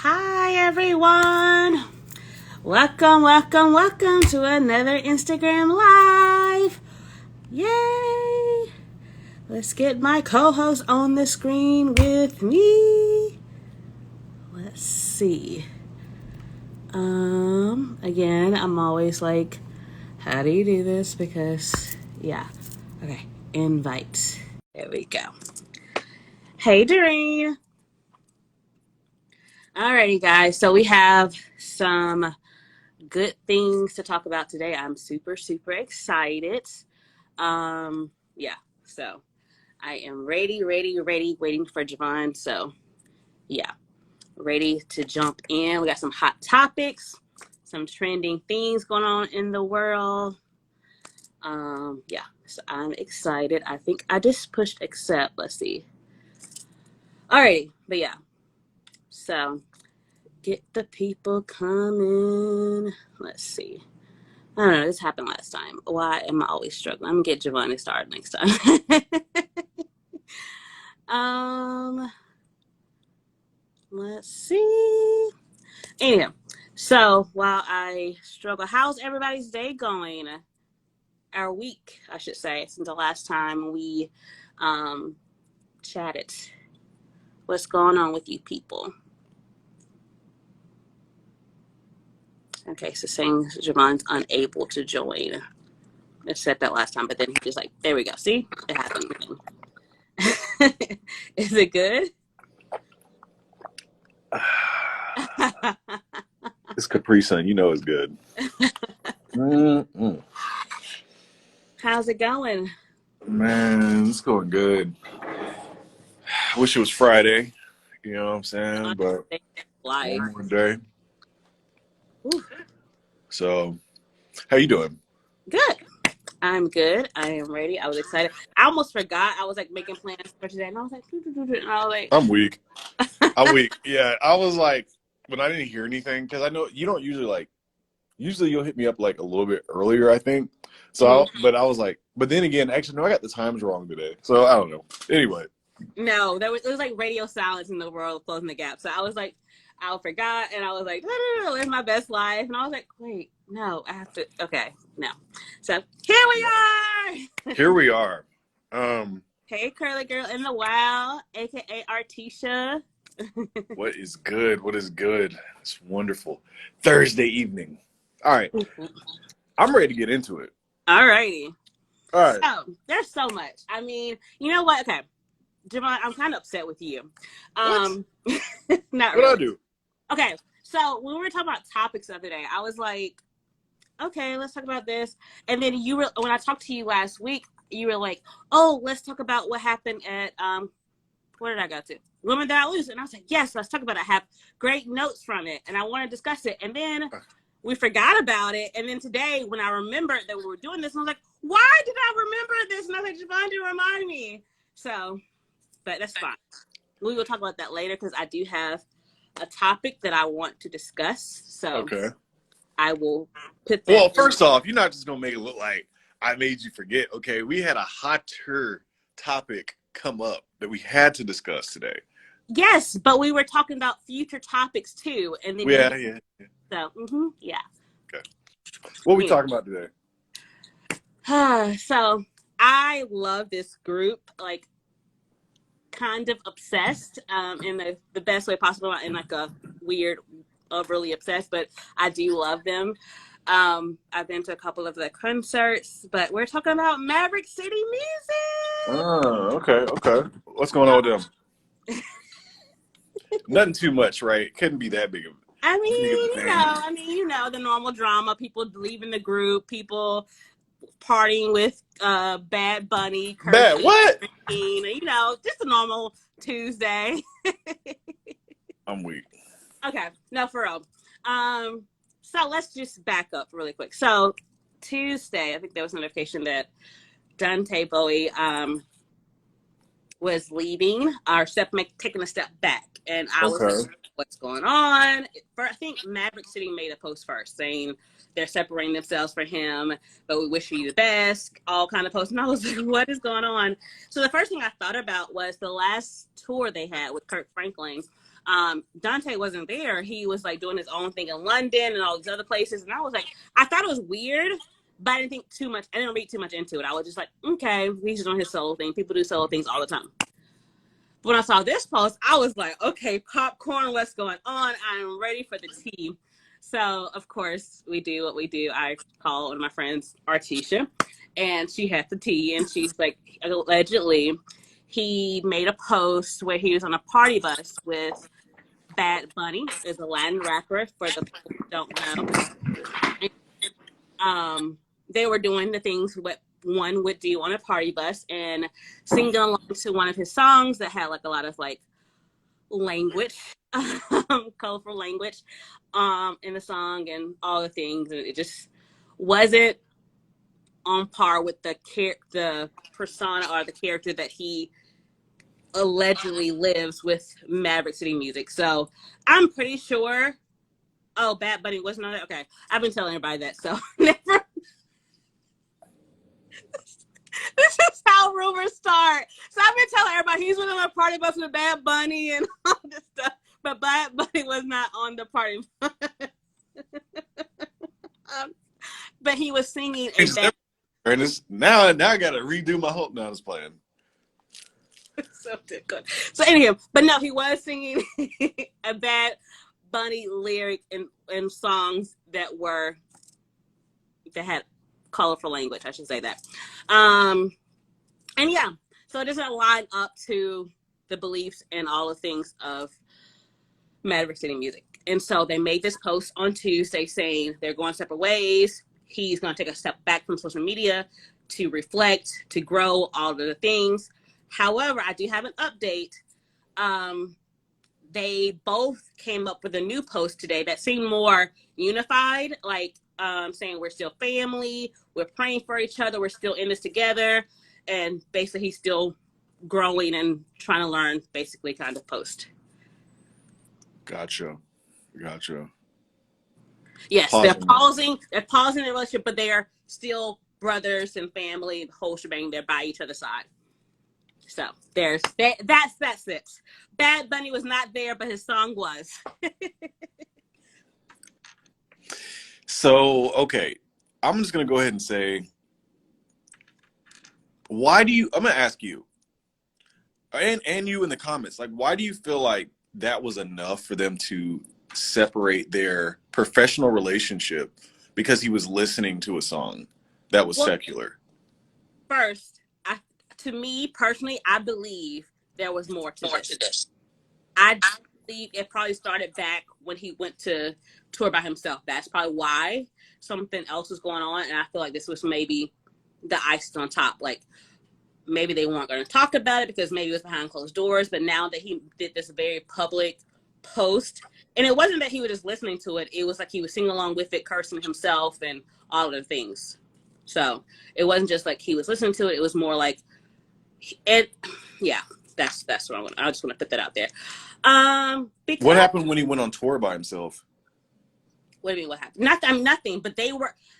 Hi everyone! Welcome to another Instagram Live! Yay! Let's get my co-host on the screen with me. Let's see. Again, I'm always like, how do you do this? Because, yeah. Okay, invite. There we go. Hey, Doreen. Alrighty, guys. So we have some good things to talk about today. I'm super excited. Yeah. So I am ready, waiting for Jo'Van. So yeah, ready to jump in. We got some hot topics, some trending things going on in the world. Yeah. So I'm excited. I think I just pushed accept. Let's see. Alrighty, but yeah. So get the people coming. Let's see. I don't know. This happened last time. Why am I always struggling? I'm gonna get Jo'Van to start next time. Let's see. Anyhow, so while I struggle, how's everybody's day going? Our week, I should say, since the last time we chatted. What's going on with you people? Okay, so saying Jo'Van's unable to join. I said that last time, but then he just like, there we go. See, it happened again. Is it good? It's Capri Sun. You know it's good. How's it going? Man, it's going good. I wish it was Friday. You know what I'm saying? But Life. one more day. Ooh. So, how you doing? Good. I'm good. I am ready. I was excited. I almost forgot. I was like making plans for today, and I was like, and I was like, I'm weak. I'm weak. Yeah, I was like, when I didn't hear anything, because I know you don't usually like. Usually you'll hit me up like a little bit earlier, I think. So, but I was like, but then again, actually, no, I got the times wrong today. So I don't know. Anyway. No, it was like radio silence in the world of Closing the Gap. So I was like, I forgot, and I was like, no, live my best life. And I was like, wait, no, I have to. Okay, no. So here we are. Here we are. Hey, curly girl in the wild, aka Artisha. What is good? What is good? It's wonderful. Thursday evening. All right. I'm ready to get into it. All righty. All right. So there's so much. I mean, you know what? Okay. Jo'Van, I'm kind of upset with you. Not what really. I do? Okay, so when we were talking about topics the other day, I was like, okay, let's talk about this. And then when I talked to you last week, you were like, oh, let's talk about what happened at where did I go to? Women That I Lose. And I was like, yes, let's talk about it. I have great notes from it, and I want to discuss it. And then we forgot about it. And then today, when I remembered that we were doing this, I was like, why did I remember this? And I was like, Jo'Van didn't remind me. So. But that's fine. We will talk about that later because I do have a topic that I want to discuss. So okay. I will put that. Well, first off, you're not just going to make it look like I made you forget. Okay, we had a hotter topic come up that we had to discuss today. Yes, but we were talking about future topics too. And then yeah. So, yeah. Okay. What are we talking about today? So I love this group. Like, kind of obsessed in the best way possible, in like a weird overly obsessed, but I do love them. I've been to a couple of their concerts, but we're talking about Maverick City Music. Oh, okay. What's going on with them? Nothing too much, right? Couldn't be that big of I mean, you know, the normal drama, people leaving the group, people partying with Bad Bunny, Bad what? Drinking, you know, just a normal Tuesday. I'm weak. Okay, no, for real. So let's just back up really quick. So Tuesday, I think there was a notification that Dante Bowe was leaving, or taking a step back, and I was like, what's going on? I think Maverick City made a post first saying they're separating themselves for him, but we wish you the best, all kind of posts. And I was like, what is going on? So the first thing I thought about was the last tour they had with Kirk Franklin. Dante wasn't there. He was like doing his own thing in London and all these other places. And I was like, I thought it was weird, but I didn't think too much. I didn't read too much into it. I was just like, okay, he's just doing his solo thing. People do solo things all the time. When I saw this post, I was like, okay, popcorn, what's going on? I'm ready for the tea. So, of course, we do what we do. I call one of my friends, Artisha, and she had the tea, and she's like, allegedly, he made a post where he was on a party bus with Bad Bunny, is a Latin rapper, for the people who don't know. They were doing the things what one would do on a party bus and singing along to one of his songs that had like a lot of like language, colorful language, in the song and all the things. And it just wasn't on par with the persona or the character that he allegedly lives with Maverick City Music. So I'm pretty sure. Oh, Bad Bunny wasn't on it. Okay, I've been telling everybody that. So never. This is how rumors start. So I've been telling everybody he's been on a party bus with Bad Bunny and all this stuff, but Bad Bunny was not on the party bus. But he was singing a bad. And now I got to redo my whole. No, I was playing. So good. So anyhow, but no, he was singing a Bad Bunny lyric in songs that had colorful language, I should say that. And yeah, so it doesn't line up to the beliefs and all the things of Maverick City Music. And so they made this post on Tuesday saying they're going separate ways. He's going to take a step back from social media to reflect, to grow, all of the things. However, I do have an update. They both came up with a new post today that seemed more unified, like saying we're still family, we're praying for each other, we're still in this together, and basically he's still growing and trying to learn, basically, kind of post. Gotcha. Yes, they're pausing the relationship, but they are still brothers and family, the whole shebang. They're by each other's side. So that's it. Bad Bunny was not there, but his song was. So, okay, I'm just going to go ahead and say, I'm going to ask you, and you in the comments, like, why do you feel like that was enough for them to separate their professional relationship because he was listening to a song that was secular? First, to me personally, I believe there was more to this. I believe it probably started back when he went to tour by himself. That's probably why something else was going on, and I feel like this was maybe the icing on top. Like, maybe they weren't going to talk about it because maybe it was behind closed doors, but now that he did this very public post, and it wasn't that he was just listening to it, it was like he was singing along with it, cursing himself and all of the things. So it wasn't just like he was listening to it, it was more like it. Yeah, that's what I just want to put that out there. What happened when he went on tour by himself? What do you mean what happened? Nothing, but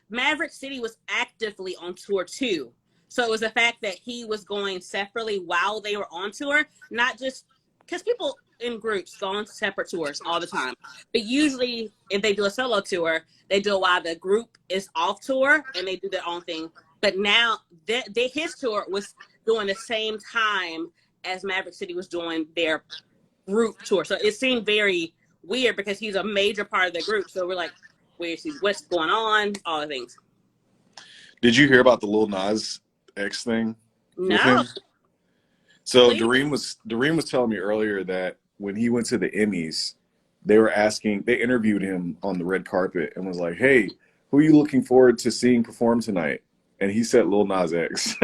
Maverick City was actively on tour too. So it was the fact that he was going separately while they were on tour, not just because people in groups go on separate tours all the time. But usually if they do a solo tour, they do it while the group is off tour and they do their own thing. But now his tour was doing the same time as Maverick City was doing their group tour. So it seemed very weird because he's a major part of the group. So we're like, what's going on? All the things. Did you hear about the Lil Nas X thing? No. So Doreen was telling me earlier that when he went to the Emmys, they interviewed him on the red carpet and was like, "Hey, who are you looking forward to seeing perform tonight?" And he said Lil Nas X.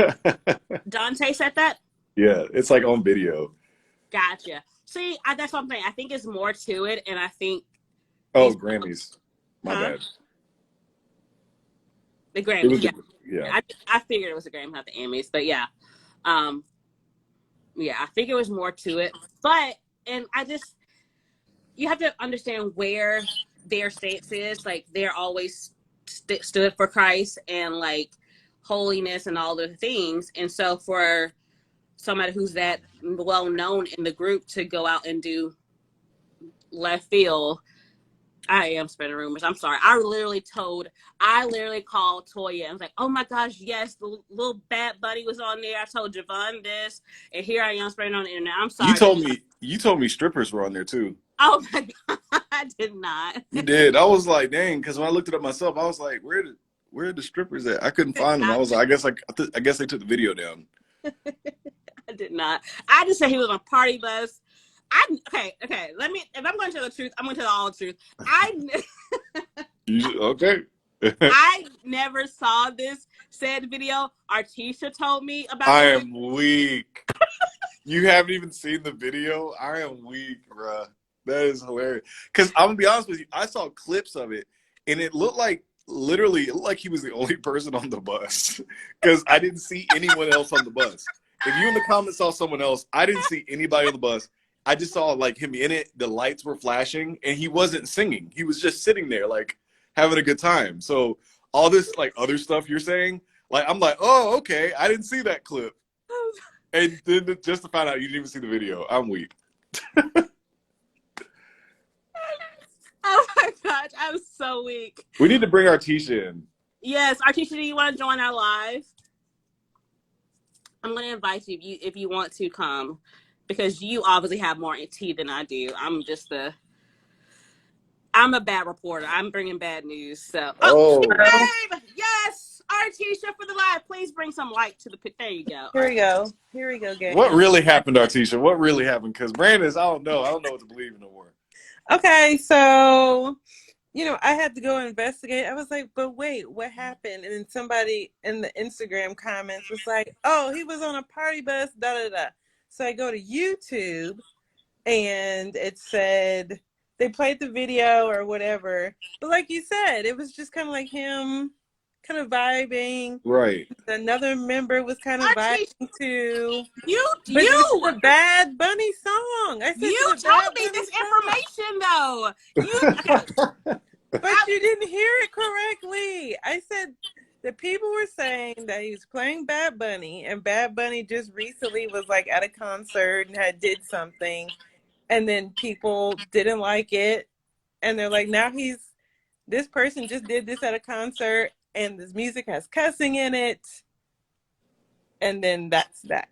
Dante said that? Yeah, it's like on video. Gotcha. See, that's what I'm saying. I think it's more to it, and I think. Oh, Grammys. My bad. The Grammys, yeah. I figured it was a Grammy, not the Emmys, but yeah. Yeah, I think it was more to it. But, and you have to understand where their stance is. Like, they're always stood for Christ and, like, holiness and all the things. And so for somebody who's that well known in the group to go out and do left field, I am spreading rumors. I'm sorry. I literally called Toya and was like, oh my gosh, yes, the little Bad Bunny was on there. I told Jo'Van this, and here I am spreading on the internet. I'm sorry. You told me strippers were on there too. Oh my God, I did not. You did. I was like, dang, because when I looked it up myself, I was like, where are the strippers at? I couldn't find them. I was like, I guess they took the video down. I did not. I just said he was on a party bus. Okay. Let me. If I'm going to tell the truth, I'm going to tell all the truth. Okay. I never saw this said video. Artisha told me about. I am weak. You haven't even seen the video? I am weak, bruh. That is hilarious. Because I'm gonna be honest with you, I saw clips of it, and it looked like he was the only person on the bus. Because I didn't see anyone else on the bus. If you in the comments saw someone else, I didn't see anybody on the bus. I just saw like him in it. The lights were flashing, and he wasn't singing. He was just sitting there, like having a good time. So all this like other stuff you're saying, like I'm like, oh, okay, I didn't see that clip. And then just to find out you didn't even see the video, I'm weak. Oh my gosh, I'm so weak. We need to bring Artisha in. Yes, Artisha, do you want to join our live? I'm going to invite you if you want to come, because you obviously have more tea than I do. I'm a bad reporter. I'm bringing bad news. So, babe, yes, Artisha for the live. Please bring some light to the pit. There you go. Here we go, gang. What really happened, Artisha? What really happened? Because Brandice, I don't know what to believe no more. Okay, so I had to go investigate. I was like, but wait, what happened? And then somebody in the Instagram comments was like, oh, he was on a party bus, da da da. So I go to YouTube, and it said they played the video or whatever. But like you said, it was just kind of like him kind of vibing. Right. Another member was kind of vibing too. But you this is a Bad Bunny song. I said you told me this information though. But you didn't hear it correctly. I said the people were saying that he was playing Bad Bunny, and Bad Bunny just recently was like at a concert and did something, and then people didn't like it, and they're like, now this person just did this at a concert, and this music has cussing in it, and then that's that.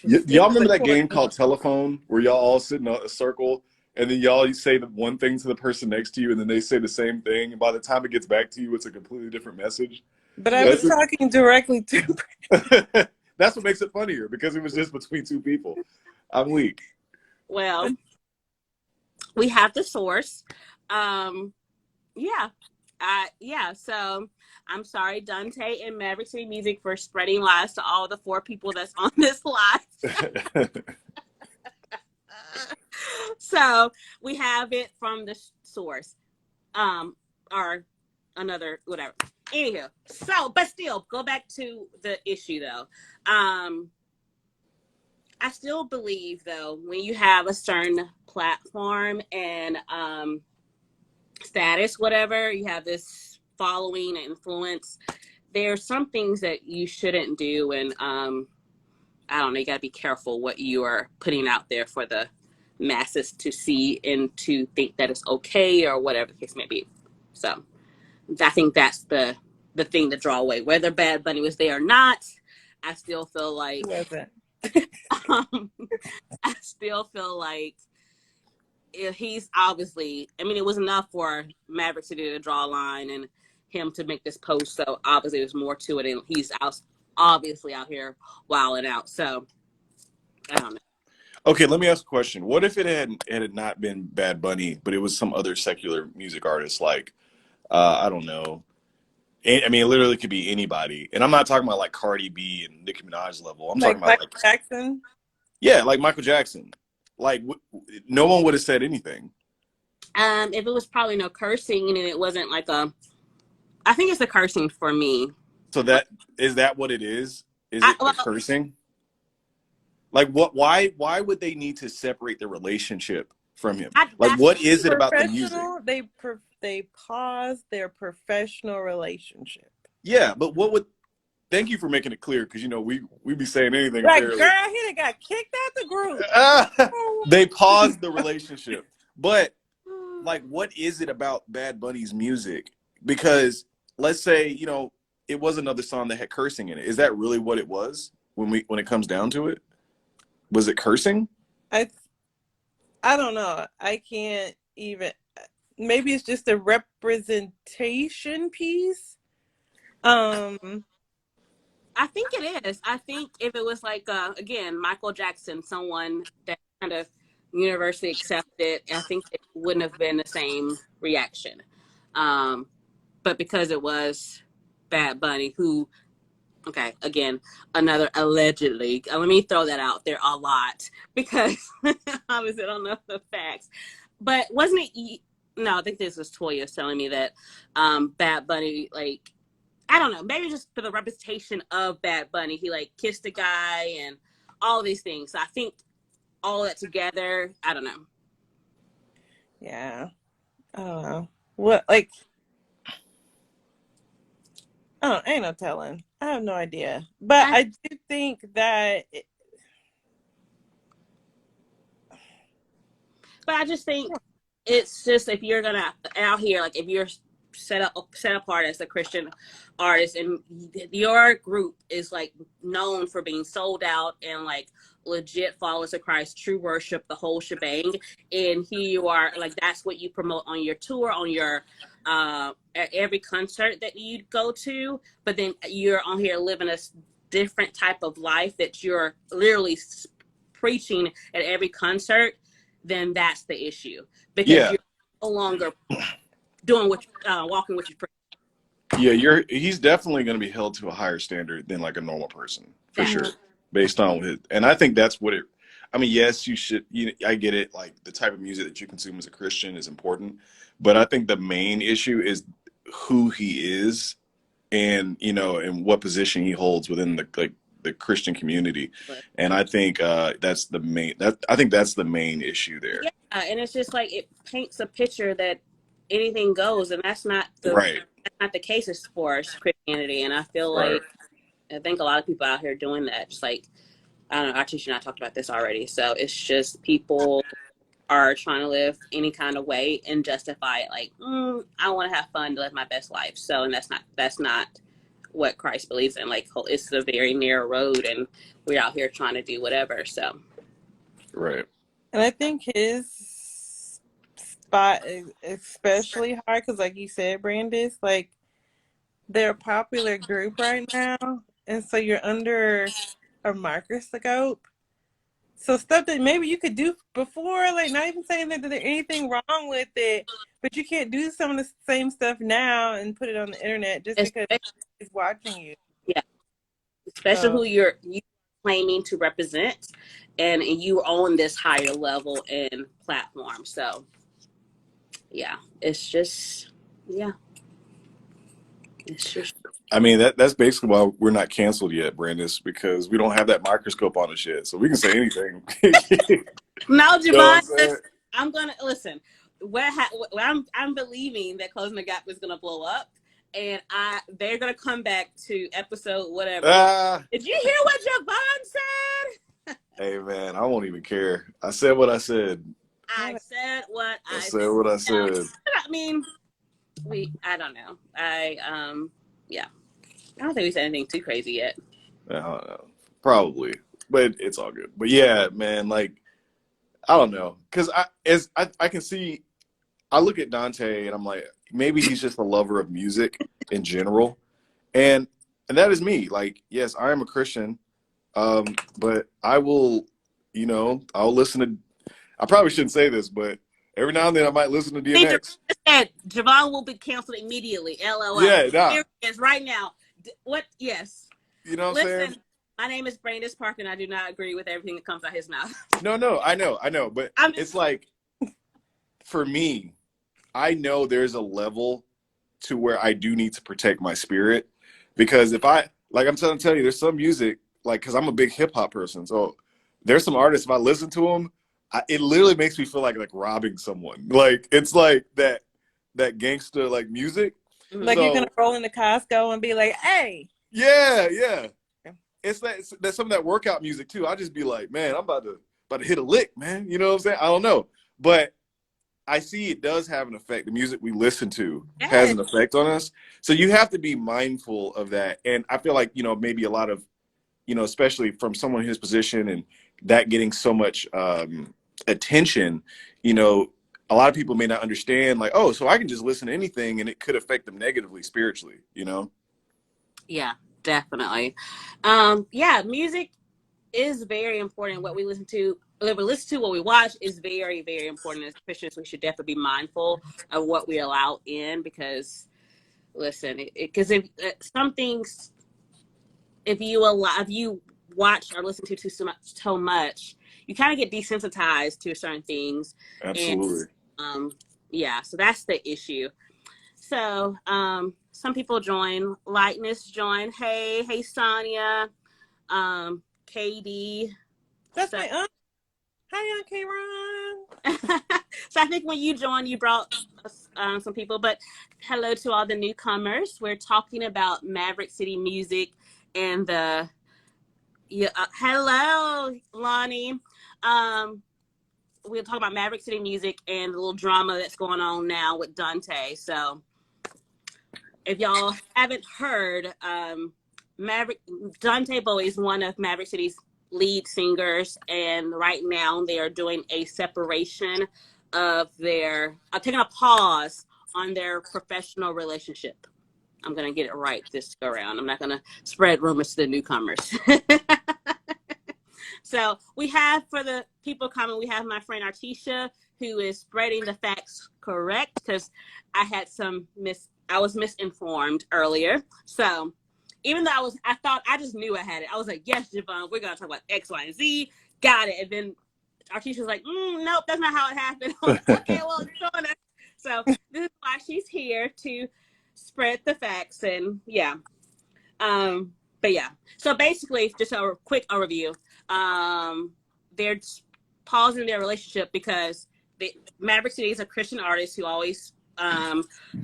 Y'all remember that game called Telephone, where y'all all sit in a circle, and then y'all say the one thing to the person next to you, and then they say the same thing, and by the time it gets back to you, it's a completely different message? But I was talking directly to. That's what makes it funnier, because it was just between two people. I'm weak. Well, we have the source. So I'm sorry, Dante and Maverick City Music, for spreading lies to all the 4 people that's on this live. So we have it from the source, or another, whatever. Anywho, but still, go back to the issue though. I still believe though, when you have a certain platform and status, whatever, you have this following and influence, there are some things that you shouldn't do, and I don't know, you got to be careful what you are putting out there for the masses to see and to think that it's okay, or whatever the case may be. So I think that's the thing to draw away. Whether Bad Bunny was there or not, I still feel like I still feel like he's obviously, I mean, it was enough for Maverick City to draw a line and him to make this post. So obviously there's more to it, and he's obviously out here wilding out. So I don't know. Okay, let me ask a question. What if it had not been Bad Bunny, but it was some other secular music artist, like, I don't know. I mean, it literally could be anybody. And I'm not talking about like Cardi B and Nicki Minaj level. I'm talking about Michael Jackson? Yeah, like Michael Jackson. Like, no one would have said anything. If it was probably no cursing, and it wasn't like I think it's the cursing for me. So is that what it is? Is it the cursing? Like, why would they need to separate the relationship from him? Like, what is it about the music? They pause their professional relationship. Yeah, but what would thank you for making it clear, because we be saying anything Like, fairly. girl, he done got kicked out the group. They paused the relationship. But like, what is it about Bad Bunny's music? Because let's say, it was another song that had cursing in it. Is that really what it was when it comes down to it? Was it cursing? I don't know. I can't even. Maybe it's just a representation piece. I think it is. I think if it was like again, Michael Jackson, someone that kind of universally accepted, I think it wouldn't have been the same reaction. But because it was Bad Bunny, who, okay, again, another allegedly. Let me throw that out there a lot because obviously I don't know the facts. But wasn't it? No, I think this was Toya telling me that Bad Bunny, like, I don't know, maybe just for the representation of Bad Bunny, he like kissed a guy and all these things. So I think all that together, I don't know. Yeah, I don't know what like. Oh, ain't no telling. I have no idea. But I do think that But I just think it's just, if you're gonna out here, like if you're set apart as a Christian artist and your group is like known for being sold out and like legit followers of Christ, true worship, the whole shebang, and here you are, like that's what you promote on your tour, on your at every concert that you go to, but then you're on here living a different type of life that you're literally preaching at every concert, then that's the issue, because you're no longer doing what walking what you preach. Yeah, he's definitely going to be held to a higher standard than like a normal person, for sure, based on his. And I think that's what it. I mean, yes, you should. I get it. Like the type of music that you consume as a Christian is important, but I think the main issue is who he is, and and what position he holds within the Christian community. And I think that's the main. I think that's the main issue there. Yeah, and it's just like it paints a picture that anything goes, and that's not the That's not the case as far as Christianity. And I feel like I think a lot of people out here doing that. Just like, I don't know, our teacher and I talked about this already. So it's just people are trying to live any kind of way and justify it. Like, I want to have fun to live my best life. So, and that's not what Christ believes in. Like, it's a very narrow road, and we're out here trying to do whatever. So, right. And I think his spot is especially hard because, like you said, Brandice, like they're a popular group right now, and so you're under a microscope. So stuff that maybe you could do before, like not even saying that there's anything wrong with it, but you can't do some of the same stuff now and put it on the internet just because it's watching you. Yeah, especially who you claiming to represent, and you own this higher level and platform. So, yeah, it's just, it's just. I mean, that's basically why we're not canceled yet, Brandice, because we don't have that microscope on us yet, so we can say anything. No, Jo'Van, I'm gonna listen. I'm believing that Closing the Gap is gonna blow up, and they're gonna come back to episode whatever. Did you hear what Jo'Van said? Hey man, I won't even care. I said what I said. I said what I said. What I said. I mean, I don't know. Yeah. I don't think we said anything too crazy yet. I don't know. Probably, but it's all good. But yeah, man, like I don't know, because I can see, I look at Dante and I'm like, maybe he's just a lover of music in general, and that is me. Like, yes, I am a Christian, but I will, I'll listen to. I probably shouldn't say this, but every now and then I might listen to DMX. Jo'Van will be canceled immediately. LOL. Yeah, nah. Here it is right now. What? Yes. You know what I'm saying? My name is Brandice Parker, and I do not agree with everything that comes out his mouth. No, I know, but it's like, for me, I know there's a level to where I do need to protect my spirit, because if I'm trying to tell you, there's some music, like, because I'm a big hip hop person, so there's some artists, if I listen to them, it literally makes me feel like robbing someone. Like, it's like that gangster like music. Like, you're gonna roll into Costco and be like, "Hey, Yeah, yeah. That's some of that workout music too. I just be like, man, I'm about to hit a lick, man. You know what I'm saying? I don't know, but I see it does have an effect. The music we listen to has Yes. an effect on us. So you have to be mindful of that. And I feel like, maybe a lot of, especially from someone in his position and that getting so much attention, a lot of people may not understand, like, oh, so I can just listen to anything and it could affect them negatively spiritually. Yeah, definitely. Yeah, music is very important. What we listen to, what we watch is very, very important. As Christians, we should definitely be mindful of what we allow in because, listen, because if some things, if you watch or listen to so much, you kind of get desensitized to certain things, and Absolutely. um, yeah, so that's the issue. So, some people join. Lightness join. Hey, Sonia. KD. That's So, my aunt. Hi, Aunt K-Ron. so I think when you joined, you brought some people. But hello to all the newcomers. We're talking about Maverick City music and the hello, Lonnie. We'll talk about Maverick City music and the little drama that's going on now with Dante. So if y'all haven't heard, Dante Bowe is one of Maverick City's lead singers, and right now they are doing a separation of taking a pause on their professional relationship. I'm gonna get it right this go around. I'm not gonna spread rumors to the newcomers. So we have, for the people coming, we have my friend Artisha, who is spreading the facts correct, because I was misinformed earlier. So even though I just knew I had it. I was like, yes, Jo'Van, we're gonna talk about X, Y, and Z. Got it. And then Artisha was like, nope, that's not how it happened. I was like, okay, well, it's showing us. So this is why she's here, to spread the facts. And yeah. But yeah, so basically, just a quick overview. They're pausing their relationship because Maverick City is a Christian artist who always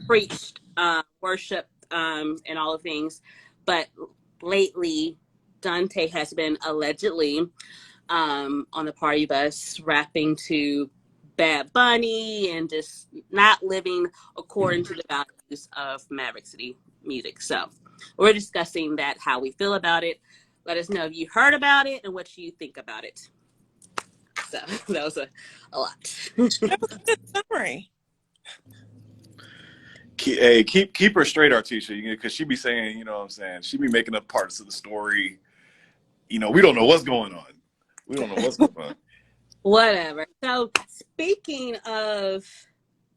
preached worship and all of things, but lately Dante has been allegedly on the party bus rapping to Bad Bunny and just not living according to the values of Maverick City music. So we're discussing that, how we feel about it. Let us know if you heard about it and what you think about it. So that was a lot. That was a good summary. Hey, keep her straight, Artisha, because she be saying, what I'm saying, she be making up parts of the story. We don't know what's going on. We don't know what's going on. Whatever. So speaking of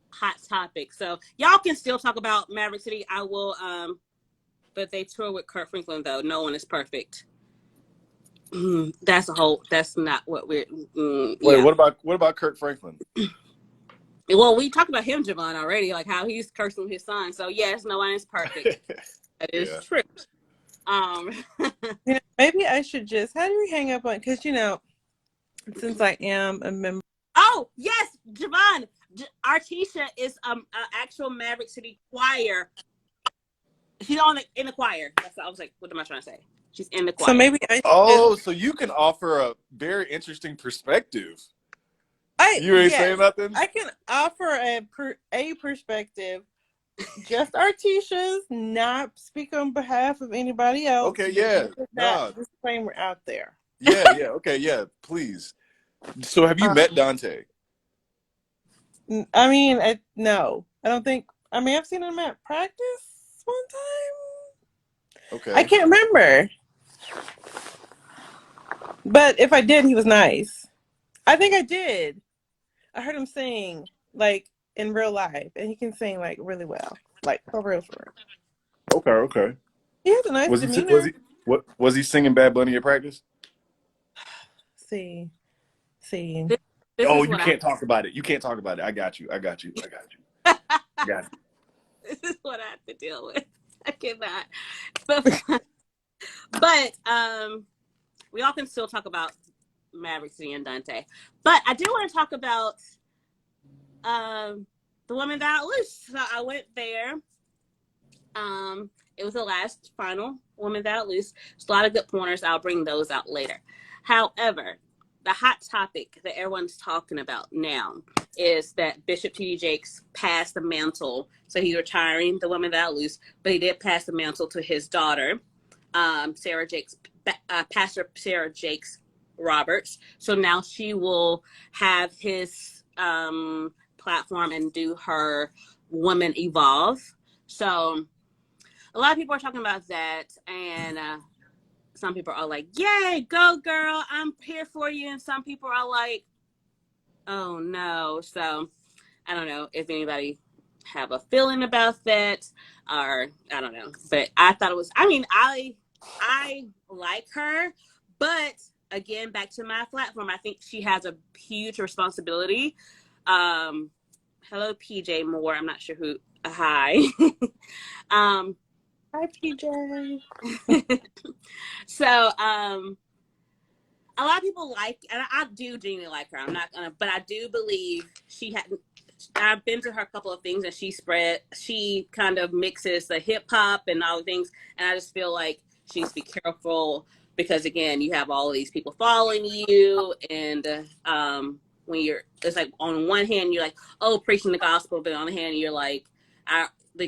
hot topics, so y'all can still talk about Maverick City. I will, but they tour with Kurt Franklin, though. No one is perfect. That's not what we're. Wait, Yeah. what about Kurt Franklin? Well, we talked about him, Jo'Van, already, like how he's cursing his son. So yes, no one is perfect. That is true. Maybe I should just. How do we hang up on? Because since I am a member. Oh yes, Jo'Van. Artisha is an actual Maverick City choir. She's in the choir. That's what I was like. What am I trying to say? She's in the choir. So maybe I. So you can offer a very interesting perspective. You ain't saying nothing? I can offer a perspective. Just Artisha's, not speak on behalf of anybody else. Okay, yeah. That disclaimer out there. Yeah, okay, yeah, please. So have you met Dante? I mean, no. I don't think. I mean, I've seen him at practice one time. Okay. I can't remember. But if I did, he was nice. I think I did. I heard him sing, like, in real life. And he can sing, like, really well. Like, for real. Okay. He has a nice demeanor. Was he singing Bad Bunny at practice? See. You can't talk about it. You can't talk about it. I got you. Got it. This is what I have to deal with. I cannot. But we all can still talk about Maverick City and Dante. But I do want to talk about the women that I loose. So I went there. It was the last final Women Without Loose. There's a lot of good pointers. I'll bring those out later. However, the hot topic that everyone's talking about now is that Bishop T.D. Jakes passed the mantle. So he's retiring the Women Without Loose, but he did pass the mantle to his daughter, Sarah Jakes, Pastor Sarah Jakes Roberts. So now she will have his platform and do her Women Evolve. So a lot of people are talking about that, and some people are like, yay, go girl, I'm here for you. And some people are like, oh no. So I don't know if anybody have a feeling about that, or I don't know. But I thought it was, I mean, I like her, but again, back to my platform, I think she has a huge responsibility. Hello, PJ Moore. I'm not sure who. Hi. Hi, PJ. So, a lot of people like, and I do genuinely like her. I'm not gonna, but I do believe she had. I've been to her a couple of things, and she kind of mixes the hip hop and all the things, and I just feel like she needs to be careful because again, you have all of these people following you, and when it's like on one hand you're like, oh, preaching the gospel, but on the other hand you're like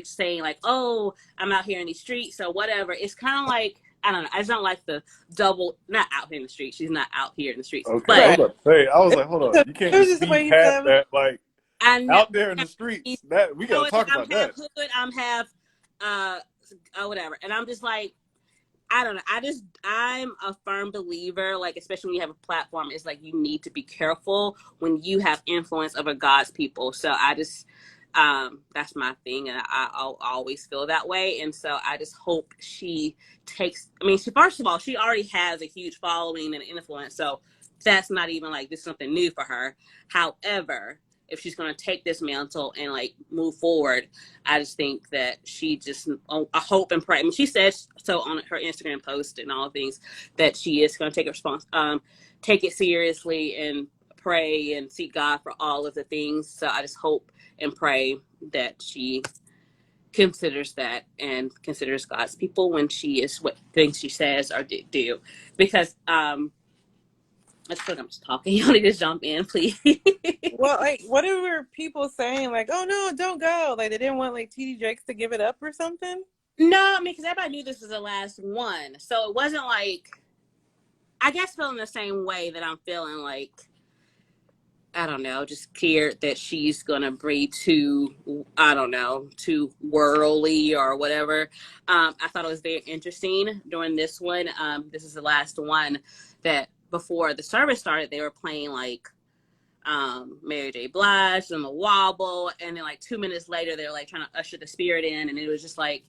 saying like, oh, I'm out here in these streets, so whatever. It's kind of like, I don't know. I just don't like the double. Not out here in the streets. She's not out here in the streets. Okay, I was But about to say, I was like, hold on, you can't It was just just the way speed he past said it. that. Like I know out there in the streets, that we got to talk I'm about half that. hood. I'm half whatever. And I'm just like, I don't know. I'm a firm believer, like, especially when you have a platform, it's like you need to be careful when you have influence over God's people. So I just, that's my thing. And I'll always feel that way. And so I just hope she takes, I mean, first of all, she already has a huge following and influence. So that's not even like this is something new for her. However, if she's going to take this mantle and like move forward, I just think that she just, I hope and pray. I mean, she says so on her Instagram post and all things that she is going to take it seriously and pray and seek God for all of the things. So I just hope and pray that she considers that and considers God's people when she is what things she says or do. Because I feel like I'm just talking. Y'all need to jump in, please. Well, like, what were people saying? Like, oh no, don't go. Like, they didn't want like TD Jakes to give it up or something. No, I mean, because everybody knew this was the last one, so it wasn't like, I guess, feeling the same way that I'm feeling. Like, I don't know, just scared that she's gonna be too, I don't know, too worldly or whatever. I thought it was very interesting during this one. This is the last one that before the service started, they were playing like Mary J. Blige and the Wobble, and then like 2 minutes later, they're like trying to usher the spirit in, and it was just like,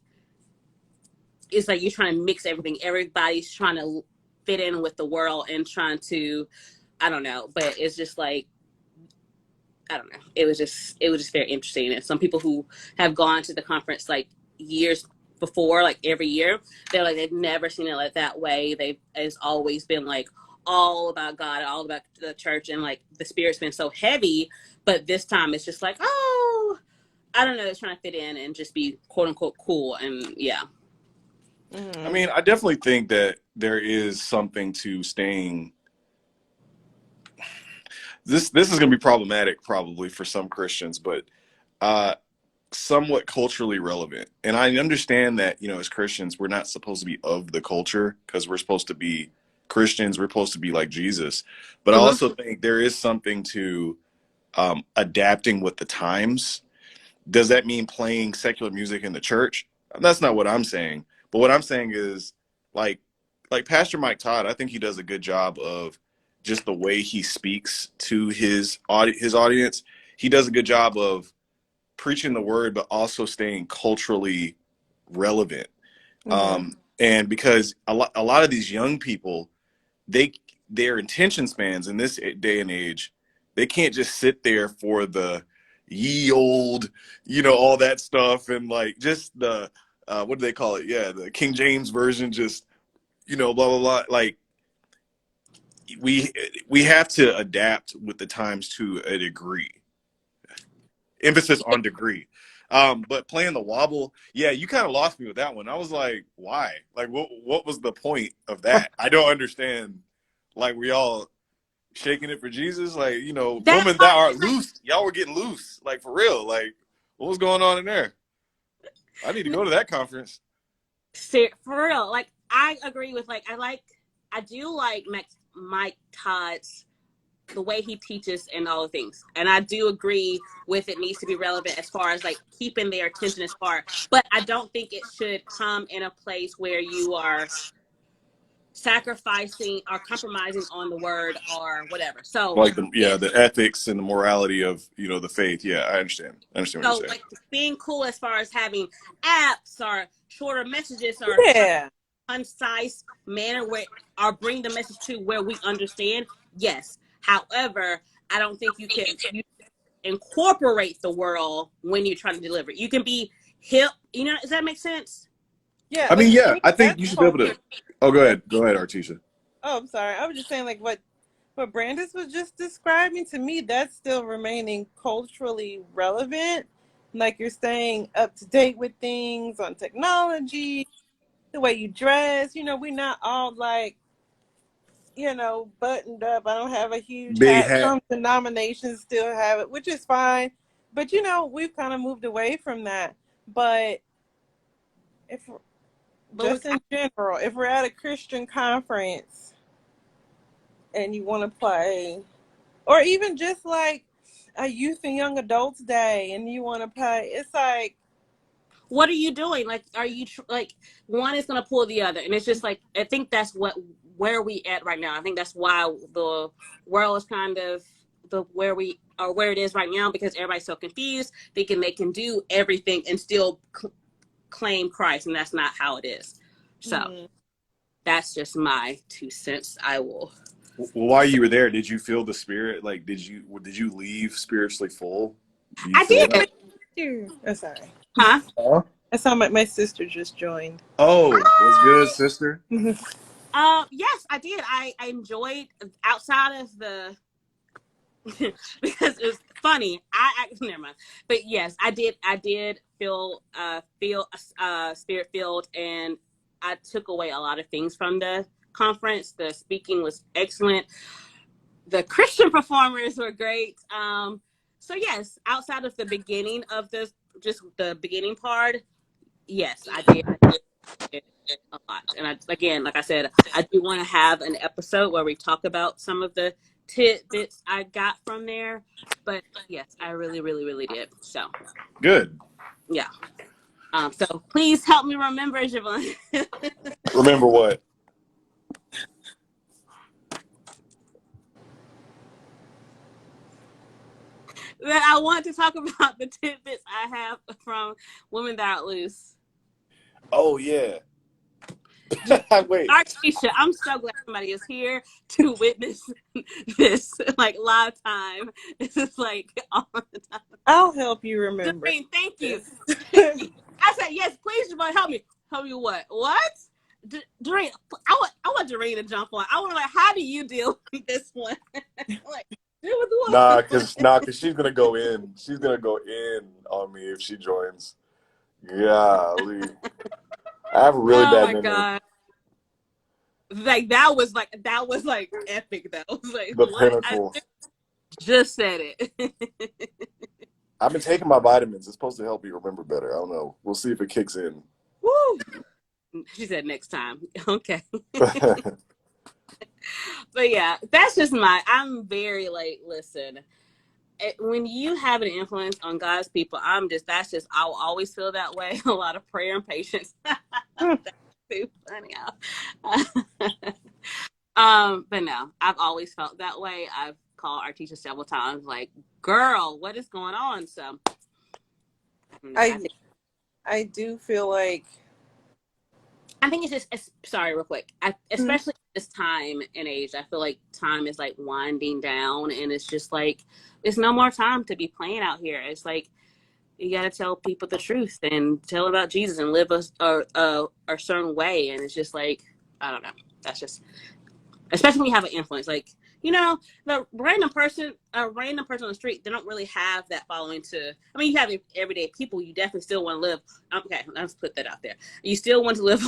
it's like you're trying to mix everything. Everybody's trying to fit in with the world and trying to, I don't know, but it's just like, I don't know. It was just very interesting. And some people who have gone to the conference like years before, like every year, they're like, they've never seen it like that way. It's always been like all about God, all about the church, and like the spirit's been so heavy. But this time it's just like, oh, I don't know, it's trying to fit in and just be quote unquote cool. And yeah. I mean, I definitely think that there is something to staying. This is going to be problematic probably for some Christians, but somewhat culturally relevant. And I understand that, you know, as Christians, we're not supposed to be of the culture because we're supposed to be Christians. We're supposed to be like Jesus. But I also think there is something to adapting with the times. Does that mean playing secular music in the church? That's not what I'm saying. But what I'm saying is like Pastor Mike Todd, I think he does a good job of just the way he speaks to his audience. He does a good job of preaching the word, but also staying culturally relevant. And because a lot of these young people, their attention spans in this day and age, they can't just sit there for the ye old, you know, all that stuff, and like just the what do they call it? Yeah, the King James version, just, you know, blah blah blah. Like we have to adapt with the times to a degree. Emphasis on degree. But playing the wobble, yeah, you kind of lost me with that one. I was like, why? Like, what was the point of that? I don't understand. Like, we all shaking it for Jesus, like, you know, That women that part are is like, loose, y'all were getting loose, like for real. Like, what was going on in there? I need to go to that conference. for real. Like, I agree with, like, I do like Mike Todd's, the way he teaches and all the things. And I do agree with it needs to be relevant as far as like keeping their attention as far, but I don't think it should come in a place where you are sacrificing or compromising on the word or whatever. So Like yes. the ethics and the morality of, you know, the faith. Yeah, I understand. I understand what So you're saying. like being cool as far as having apps or shorter messages or Yeah. concise manner where or bring the message to where we understand. Yes. However, I don't think you incorporate the world when you're trying to deliver. You can be hip, you know, does that make sense? Yeah, I mean, like to yeah, me, I think that's you should be able culture. to. Oh, go ahead, Artisha. Oh, I'm sorry. I was just saying, like, what Brandice was just describing, to me, that's still remaining culturally relevant. Like, you're staying up to date with things on technology, the way you dress. You know, we're not all like, you know, buttoned up. I don't have a huge Big hat. hat. Some denominations still have it, which is fine. But, you know, we've kind of moved away from that. But if But we just in general, if we're at a Christian conference and you want to play, or even just like a youth and young adults day and you want to play, it's like, what are you doing? Like, are you like one is going to pull the other? And it's just like, I think that's where we at right now. I think that's why the world is kind of where we are, where it is right now, because everybody's so confused, thinking they can do everything and still claim Christ. And that's not how it is. So that's just my 2 cents. I will. Well, while you were there, did you feel the spirit? Like, did you leave spiritually full? Do you I feel did. that? oh, sorry. Huh? Huh? I saw my sister just joined. Oh, was good, sister. Yes, I did. I enjoyed outside of the because it was funny. I never mind. But yes, I did. I did feel spirit filled, and I took away a lot of things from the conference. The speaking was excellent. The Christian performers were great. So yes, outside of the beginning of just the beginning part, yes, I did a lot. And again, like I said, I do want to have an episode where we talk about some of the tidbits I got from there. But yes, I really, really, really did. So Good. yeah. So please help me remember, Jo'Van. Remember what? That I want to talk about the tidbits I have from Women That Are Loose. Oh yeah. Wait. Artisha, I'm so glad somebody is here to witness this like live time. This is like all the time. I'll help you remember Doreen, thank you. this. I said, yes, please, Javon, help me. Help me what? What? Doreen, I want Doreen to jump on. I want like, how do you deal with this one? Like, deal with what? Cause she's gonna go in. She's gonna go in on me if she joins. Golly. I have a really Oh bad my memory. god. Like that was like epic though. I was like, The what? I pinnacle. just said it. I've been taking my vitamins. It's supposed to help me remember better. I don't know. We'll see if it kicks in. Woo! She said next time. Okay. But yeah, that's just I'm very like, listen, when you have an influence on God's people, I'll always feel that way. A lot of prayer and patience. That's too funny. But no, I've always felt that way. I've called our teacher several times, like, girl, what is going on? So I do feel like I think it's just, sorry, real quick. Especially this time and age, I feel like time is like winding down, and it's just like there's no more time to be playing out here. It's like you got to tell people the truth and tell about Jesus and live a certain way. And it's just like, I don't know. That's just, especially when you have an influence. Like, You know, the random person, a random person on the street, they don't really have that following to. I mean, you have everyday people. You definitely still want to live. Okay, let's put that out there. You still want to live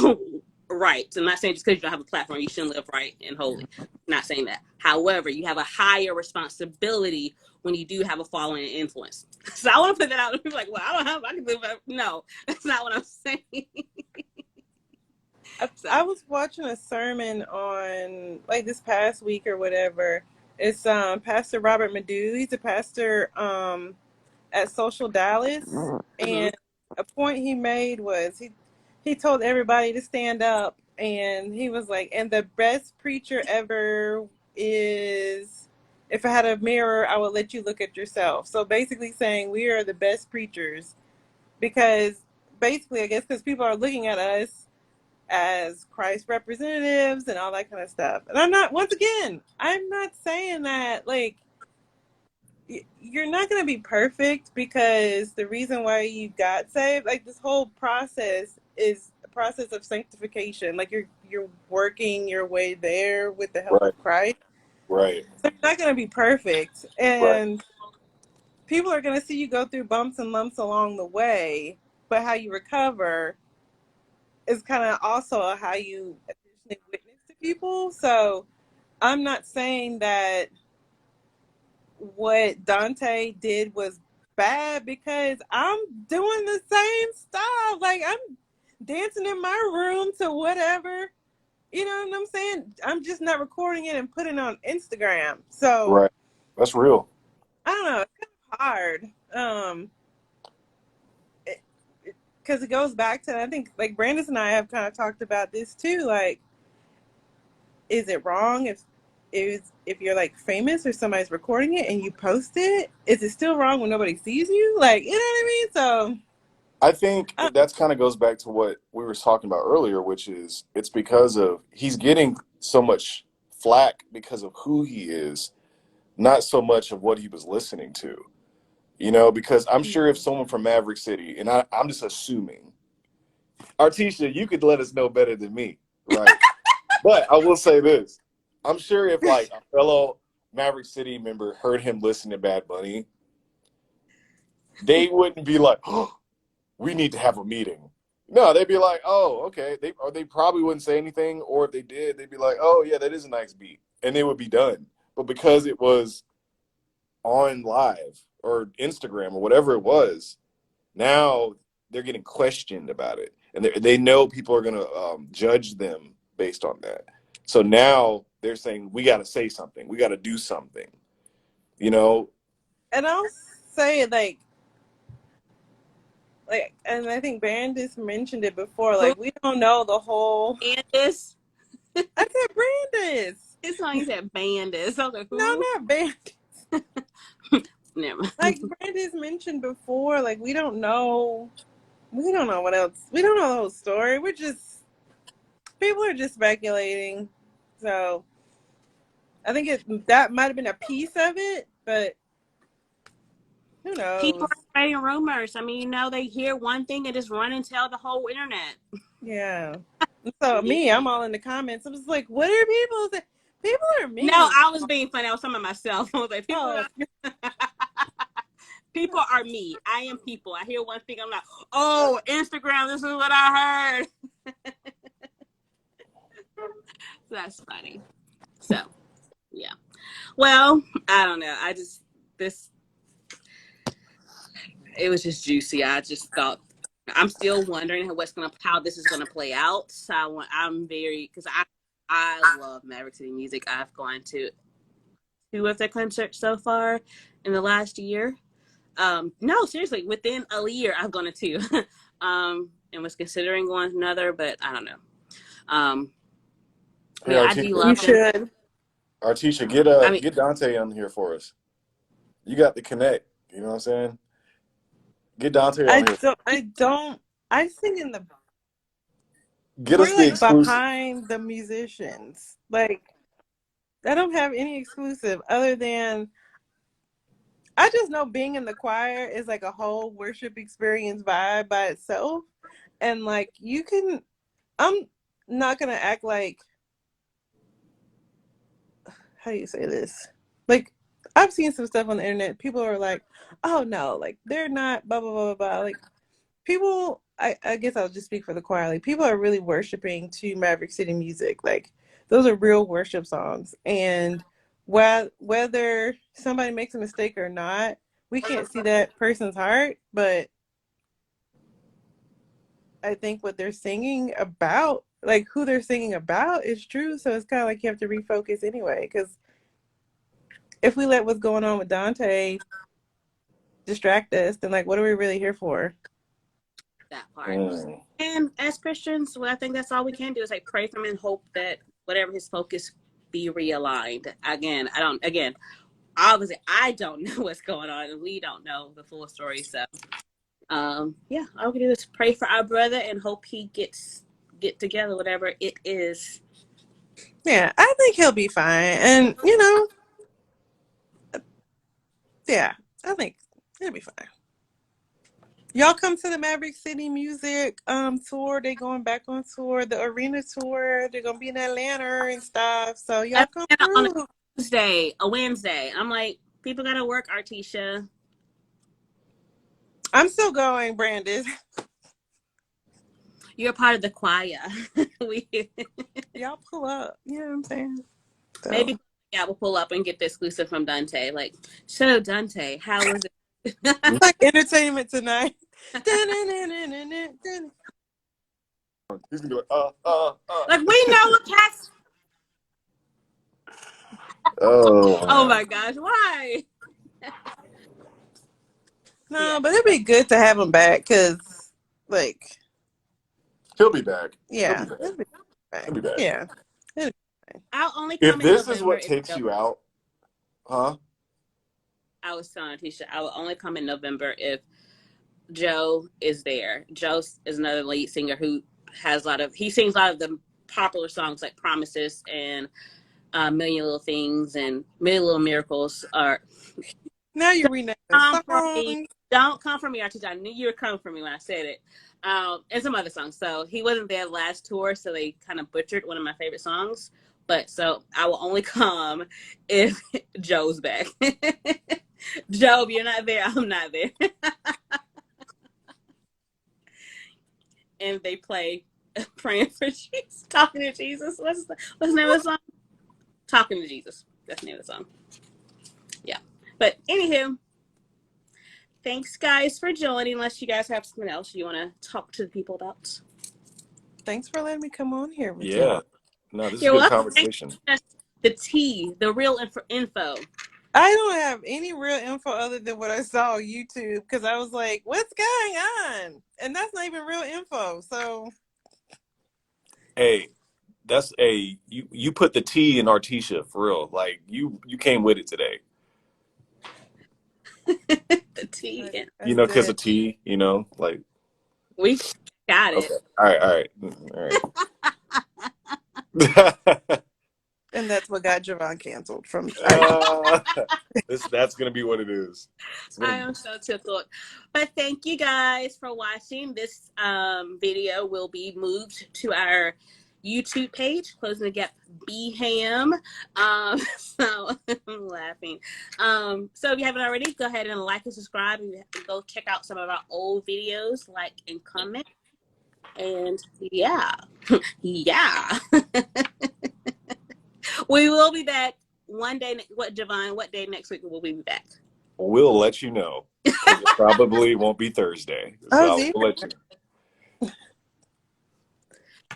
right. So I'm not saying just because you don't have a platform, you shouldn't live right and holy. I'm not saying that. However, you have a higher responsibility when you do have a following and influence. So I want to put that out. People are like, well, I don't have. I can live. No, that's not what I'm saying. So. I was watching a sermon on like this past week or whatever. It's Pastor Robert Madu. He's a pastor at Social Dallas, Mm-hmm. and a point he made was he told everybody to stand up, and he was like, and the best preacher ever is, if I had a mirror, I would let you look at yourself. So basically saying we are the best preachers because basically, I guess, because people are looking at us as Christ representatives and all that kind of stuff. And I'm not, once again, I'm not saying that like you're not going to be perfect, because the reason why you got saved, like this whole process is a process of sanctification. Like you're working your way there with the help Right. of Christ. Right. So you're not going to be perfect, Right. and people are going to see you go through bumps and lumps along the way, but how you recover is kind of also how you additionally witness to people. So I'm not saying that what Dante did was bad, because I'm doing the same stuff. Like I'm dancing in my room to whatever. You know what I'm saying? I'm just not recording it and putting it on Instagram. So Right. That's real. I don't know. It's kind of hard. Because it goes back to, I think like Brandice and I have kind of talked about this too. Like, is it wrong if you're like famous or somebody's recording it and you post it? Is it still wrong when nobody sees you? Like, you know what I mean? So I think I, that's kind of goes back to what we were talking about earlier, which is it's because of he's getting so much flack because of who he is, not so much of what he was listening to. You know, because I'm sure if someone from Maverick City, and I'm just assuming, Artisha, you could let us know better than me, right? But I will say this. I'm sure if like a fellow Maverick City member heard him listen to Bad Bunny, they wouldn't be like, oh, we need to have a meeting. No, they'd be like, oh, okay. They probably wouldn't say anything, or if they did, they'd be like, oh yeah, that is a nice beat. And they would be done. But because it was on live or Instagram or whatever it was, now they're getting questioned about it. And they know people are going to judge them based on that. So now they're saying, we got to say something. We got to do something, you know? and I'll say like, and I think Brandice mentioned it before. Who Like, we don't know the whole. Bandis? I said Brandice. His song said Bandis. I was like, No, who? not Brandice. Never mind. Like Brandice mentioned before. Like, we don't know. We don't know what else. We don't know the whole story. We're just, people are just speculating. So I think that might have been a piece of it, but who People knows? are spreading rumors. I mean, you know, they hear one thing and just run and tell the whole internet. Yeah. So Yeah. me, I'm all in the comments. I'm just like, what are people saying? People are No, mean. I was being funny. I was talking about myself. I was like, Oh, people are me. I am people. I hear one thing, I'm like, oh, Instagram, this is what I heard. So that's funny. So, yeah. Well, I don't know. This, it was just juicy. I just thought, I'm still wondering how this is gonna play out. So I'm very, because I love Maverick City music. I've gone to 2 of their concerts so far in the last year. No, seriously, within a year I've gone to 2. And was considering going to another, but I don't know. Hey, Yeah, I do Artisha, you love them. should. Artisha, I mean, get Dante on here for us. You got the connect. You know what I'm saying? Get Dante on here. I sing in the, Get us we're the like exclusive. behind the musicians. Like, I don't have any exclusive other than, I just know being in the choir is like a whole worship experience vibe by itself. And like, I'm not going to act like, how do you say this? Like, I've seen some stuff on the internet. People are like, oh no, like they're not blah blah blah blah blah. Like people, I guess I'll just speak for the choir. Like people are really worshiping to Maverick City music. Like those are real worship songs. And whether somebody makes a mistake or not, we can't see that person's heart, but I think what they're singing about, like who they're singing about, is true. So it's kind of like you have to refocus anyway. Because if we let what's going on with Dante distract us, then like, what are we really here for? That part. And as Christians, well, I think that's all we can do is like pray for him and hope that whatever his focus be realigned. Again, obviously I don't know what's going on, and we don't know the full story. So, yeah, all we can do is pray for our brother and hope he get together, whatever it is. Yeah, I think he'll be fine, and you know, yeah, I think he'll be fine. Y'all come to the Maverick City Music tour. They going back on tour, the arena tour. They're gonna be in Atlanta and stuff. So y'all come through. On a Wednesday. I'm like, people gotta work, Artisha. I'm still going, Brandice. You're part of the choir. Y'all pull up. You know what I'm saying? So. Maybe we'll pull up and get the exclusive from Dante. Like, so Dante, how was it? Like Entertainment Tonight. He's gonna be like, like we know what cats. Oh my gosh, why? No, yeah. But it'd be good to have him back because, like, he'll be back. Yeah, he'll be back. Yeah. I'll only come if this is what takes you out, huh? I was telling Tisha, I will only come in November if Joe is there. Joe is another lead singer who has he sings a lot of the popular songs like Promises and Million Little Things and Million Little Miracles. Now you rename songs. Don't come for me, Archie. I knew you were coming for me when I said it. And some other songs. So he wasn't there last tour, so they kind of butchered one of my favorite songs. But so I will only come if Joe's back. Joe, if you're not there, I'm not there. And they play Praying for Jesus, Talking to Jesus. What's the name of the song? Talking to Jesus. That's the name of the song. Yeah. But anywho, thanks guys for joining. Unless you guys have something else you want to talk to the people about. Thanks for letting me come on here with you. No, this is a good conversation. The tea, the real info. I don't have any real info other than what I saw on YouTube because I was like, what's going on? And that's not even real info. So, hey, that's you put the T in Artisha for real. Like you came with it today. The T. You know, because of T, you know, like. We got it. Okay. All right. And that's what got Jo'Van canceled from. That's gonna be what it is. I am so tickled. But thank you guys for watching. This video will be moved to our YouTube page, Closing the Gap BHAM. So I'm laughing. So if you haven't already, go ahead and like and subscribe, and go check out some of our old videos, like and comment. And yeah. We will be back one day. What, Jo'Van? What day next week will we be back? We'll let you know. It probably won't be Thursday. So we'll let you know.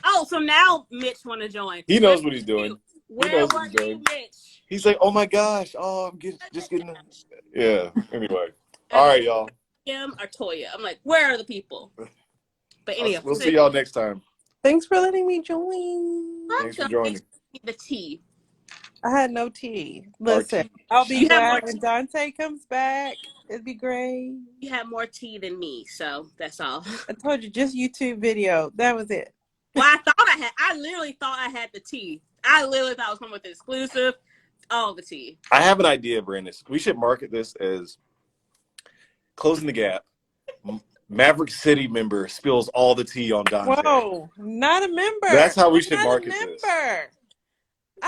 Oh, so now Mitch want to join. He knows what he's doing. Where were you, Mitch? He's like, oh my gosh. Oh, I'm just getting. Yeah. Anyway. All right, y'all. Him or Toya? I'm like, where are the people? But anyway, we'll see y'all next time. Thanks for letting me join. Thanks for joining. The tea. I had no tea. Listen, I'll be glad when Dante comes back. It'd be great. You have more tea than me, so that's all. I told you, just YouTube video. That was it. Well, I literally thought I had the tea. I literally thought I was coming with the exclusive, all the tea. I have an idea, Brandice. We should market this as Closing the Gap. Maverick City member spills all the tea on Dante. Whoa, not a member. That's how we should market this.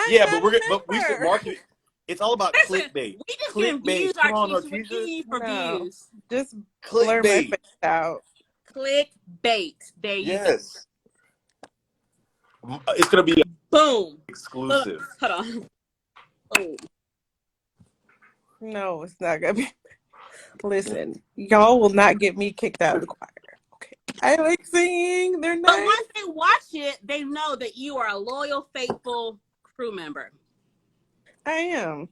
Yeah, but we should market it. It's all about Listen, clickbait. we just getting Clickbait. views, Come on, Artisha. We're Artisha. getting you for No, views. just blur my Clickbait. face out. Clickbait. There you go. Yes. It's gonna be Boom. exclusive. Hold on. Oh. No, it's not gonna be. Listen, y'all will not get me kicked out of the choir. Okay, I like singing. They're But nice. once they watch it, they know that you are a loyal, faithful crew member. I am.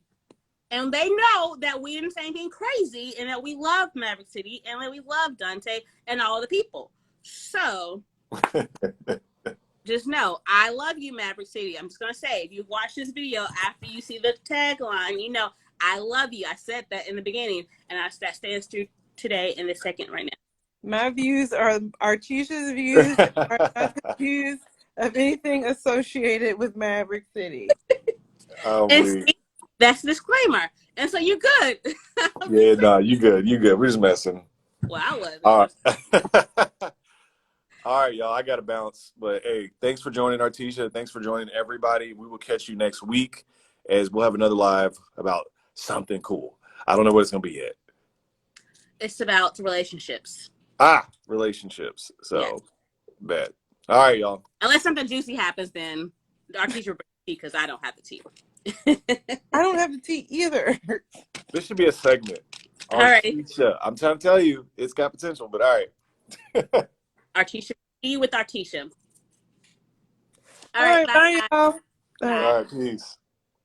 And they know that we didn't say anything crazy and that we love Maverick City and that we love Dante and all the people. So just know, I love you, Maverick City. I'm just going to say, if you watch this video after you see the tagline, you know, I love you. I said that in the beginning, and that stands true today in the second right now. My views are Artisha's views, are not the views of anything associated with Maverick City. And see, that's the disclaimer. And so you're good. Yeah, no, you good. You good. We're just messing. Well, I was. All right. All right, y'all. I got to bounce. But hey, thanks for joining, Artisha. Thanks for joining everybody. We will catch you next week as we'll have another live about something cool. I don't know what it's going to be yet. It's about relationships. Relationships. So, bet. All right, y'all. Unless something juicy happens, then our teacher brings tea because I don't have the tea. I don't have the tea either. This should be a segment. Artisha. I'm trying to tell you, it's got potential, but all right. Artisha, tea with Artisha. All right, bye, y'all. All right, peace.